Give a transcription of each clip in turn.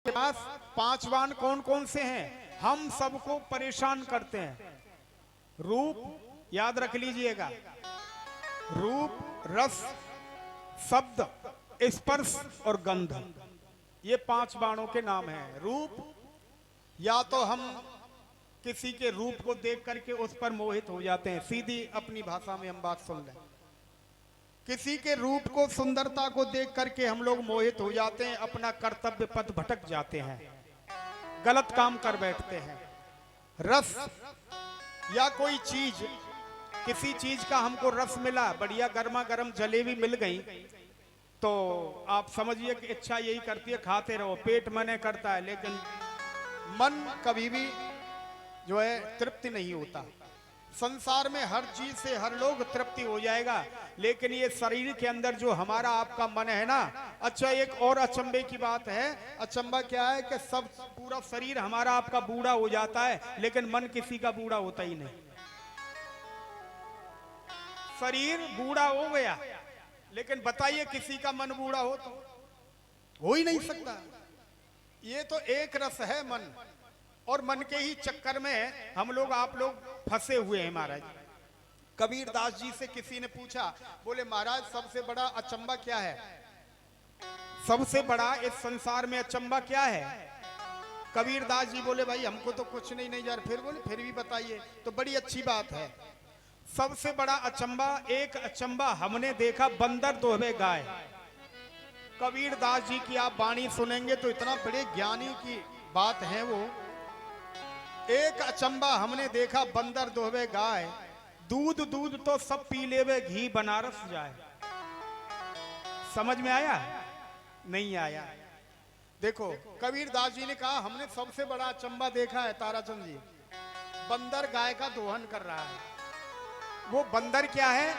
के पास पांच बाण कौन कौन से हैं? हम सबको परेशान करते हैं। रूप याद रख लीजिएगा, रूप, रस, शब्द, स्पर्श और गंध, ये पांच बाणों के नाम हैं। रूप, या तो हम किसी के रूप को देख करके उस पर मोहित हो जाते हैं, सीधी अपनी भाषा में हम बात सुन लें। किसी के रूप को, सुंदरता को देख करके हम लोग मोहित हो जाते हैं, अपना कर्तव्य पथ भटक जाते हैं, गलत काम कर बैठते हैं। रस, या कोई चीज, किसी चीज का हमको रस मिला, बढ़िया गर्मा गर्म जलेबी मिल गई, तो आप समझिए कि इच्छा यही करती है खाते रहो, पेट मने करता है, लेकिन मन कभी भी जो है तृप्ति नहीं होता। संसार में हर चीज से हर लोग तृप्ति हो जाएगा, लेकिन ये शरीर के अंदर जो हमारा आपका मन है ना, अच्छा एक और अचंभे की बात है। अचंभा क्या है कि सब पूरा शरीर हमारा आपका बूढ़ा हो जाता है, लेकिन मन किसी का बूढ़ा होता ही नहीं। शरीर बूढ़ा हो गया, लेकिन बताइए किसी का मन बूढ़ा हो ही नहीं सकता। ये तो एक रस है मन, और मन के ही चक्कर में हम लोग आप लोग फंसे हुए हैं महाराज। कबीर दास जी से किसी ने पूछा, बोले महाराज सबसे बड़ा अचंभा क्या है? सबसे बड़ा इस संसार में अचंभा क्या है? कबीर दास जी बोले भाई हमको तो कुछ नहीं जा रहा। फिर बोले फिर भी बताइए। तो बड़ी अच्छी बात है। सबसे बड़ा अचंभा, एक अचंभा हमने देखा, बंदर दोहवे गाय। कबीर दास जी की आप वाणी सुनेंगे तो इतना बड़े ज्ञानी की बात है वो। एक अचंबा हमने देखा, बंदर दोहवे गाय, दूध दूध तो सब पी लेवे, घी बनारस जाए। समझ में आया? नहीं आया। देखो कबीर दास जी ने कहा हमने सबसे बड़ा अचंबा देखा है ताराचंद जी, बंदर गाय का दोहन कर रहा है। वो बंदर क्या है?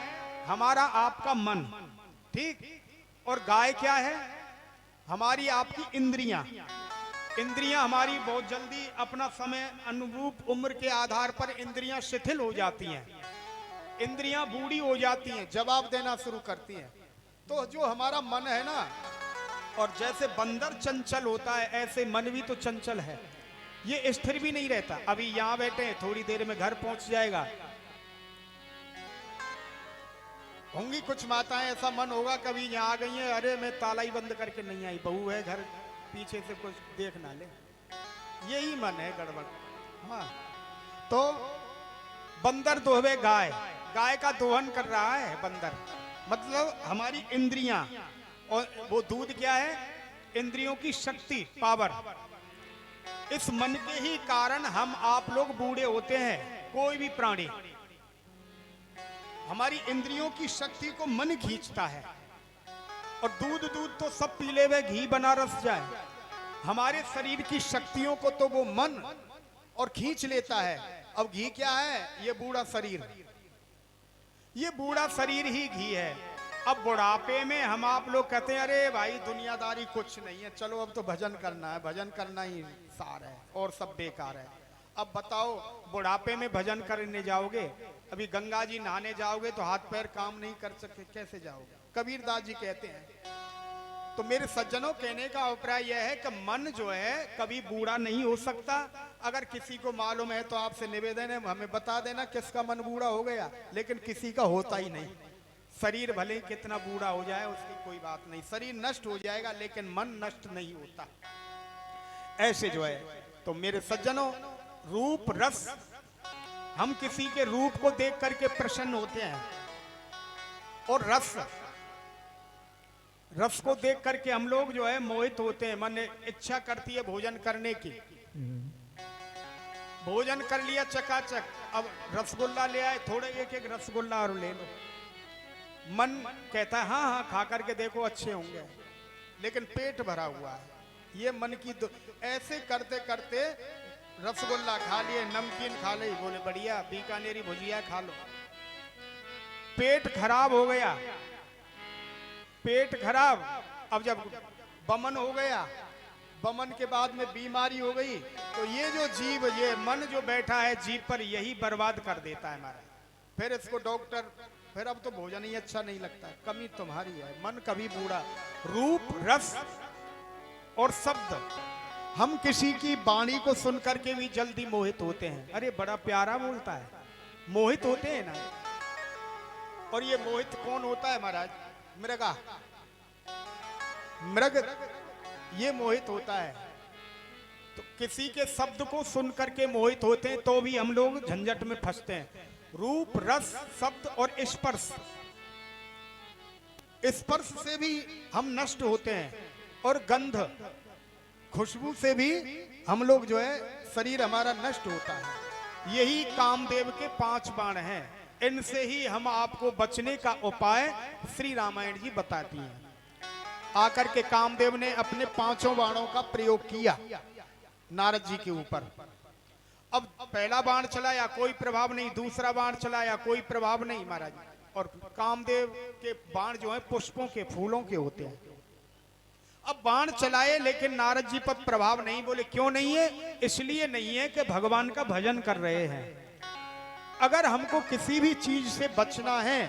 हमारा आपका मन, ठीक, और गाय क्या है? हमारी आपकी इंद्रियां। इंद्रियां हमारी बहुत जल्दी अपना समय अनुरूप उम्र के आधार पर इंद्रियां शिथिल हो जाती हैं, इंद्रियां बूढ़ी हो जाती हैं, जवाब देना शुरू करती हैं। तो जो हमारा मन है ना, और जैसे बंदर चंचल होता है, ऐसे मन भी तो चंचल है, ये स्थिर भी नहीं रहता। अभी यहां बैठे हैं, थोड़ी देर में घर पहुंच जाएगा। होंगी कुछ माताएं, ऐसा मन होगा कभी यहाँ आ गई हैं, अरे मैं ताला ही बंद करके नहीं आई, बहू है घर, पीछे से कुछ देख ना ले, यही मन है गड़बड़। हाँ, तो बंदर दोहवे गाय, गाय का दोहन कर रहा है बंदर, मतलब हमारी इंद्रियां, और वो दूध क्या है? इंद्रियों की शक्ति, पावर। इस मन के ही कारण हम आप लोग बूढ़े होते हैं। कोई भी प्राणी, हमारी इंद्रियों की शक्ति को मन खींचता है, और दूध दूध तो सब पी लेवे, घी बनारस जाए। हमारे शरीर की शक्तियों को तो वो मन और खींच लेता है। अब घी क्या है? ये बूढ़ा शरीर, ये बूढ़ा शरीर ही घी है। अब बुढ़ापे में हम आप लोग कहते हैं अरे भाई दुनियादारी कुछ नहीं है, चलो अब तो भजन करना है, भजन करना ही सार है और सब बेकार है। अब बताओ बुढ़ापे में भजन करने जाओगे, अभी गंगा जी नहाने जाओगे तो हाथ पैर काम नहीं कर सकते, कैसे जाओगे? कबीर दास जी कहते हैं। तो मेरे सज्जनों, कहने का अभिप्राय यह है कि मन जो है कभी बूढ़ा नहीं हो सकता। अगर किसी को मालूम है तो आपसे निवेदन है हमें बता देना किसका मन बूढ़ा हो गया, लेकिन किसी का होता ही नहीं। शरीर भले कितना बूढ़ा हो जाए उसकी कोई बात नहीं, शरीर नष्ट हो जाएगा लेकिन मन नष्ट नहीं होता। ऐसे जो है, तो मेरे सज्जनों, रूप, रस, हम किसी के रूप को देख करके प्रसन्न होते हैं, और रस, रस को देख करके हम लोग जो है मोहित होते हैं। मन इच्छा करती है भोजन करने की, भोजन कर लिया चकाचक, अब रसगुल्ला ले आए, थोड़े एक एक रसगुल्ला और ले लो। मन कहता है हाँ हाँ खा करके देखो अच्छे होंगे, लेकिन पेट भरा हुआ है। ये मन की ऐसे करते करते रसगुल्ला खा लिए, नमकीन खा ली, बोले बढ़िया बीकानेरी भुजिया खा लो, पेट खराब हो गया, पेट खराब। अब जब बमन हो गया, बमन के बाद में बीमारी हो गई, तो ये जो जीव, ये मन जो बैठा है जीव पर, यही बर्बाद कर देता है हमारा। फिर इसको डॉक्टर, फिर अब तो भोजन ही अच्छा नहीं लगता, कमी तुम्हारी है। मन कभी बूढ़ा, रूप, रस और शब्द, हम किसी की वाणी को सुन करके भी जल्दी मोहित होते हैं। अरे बड़ा प्यारा बोलता है, मोहित होते हैं ना। और ये मोहित कौन होता है महाराज? मृगा, मृग ये मोहित होता है। तो किसी के शब्द को सुन करके मोहित होते हैं तो भी हम लोग झंझट में फंसते हैं। रूप, रस, शब्द और स्पर्श, स्पर्श से भी हम नष्ट होते हैं। और गंध, खुशबू से भी हम लोग जो है शरीर हमारा नष्ट होता है। यही कामदेव के 5 बाण हैं। इनसे ही हम आपको बचने का उपाय श्री रामायण जी बताती हैं। आकर के कामदेव ने अपने 5 बाणों का प्रयोग किया नारद जी के ऊपर। अब पहला बाण चलाया, कोई प्रभाव नहीं। दूसरा बाण चलाया, कोई प्रभाव नहीं महाराज। और कामदेव के बाण जो है पुष्पों के, फूलों के होते हैं। अब बाण चलाए लेकिन नारद जी पर प्रभाव नहीं। बोले क्यों नहीं है? इसलिए नहीं है कि भगवान का भजन कर रहे हैं। अगर हमको किसी भी चीज से बचना है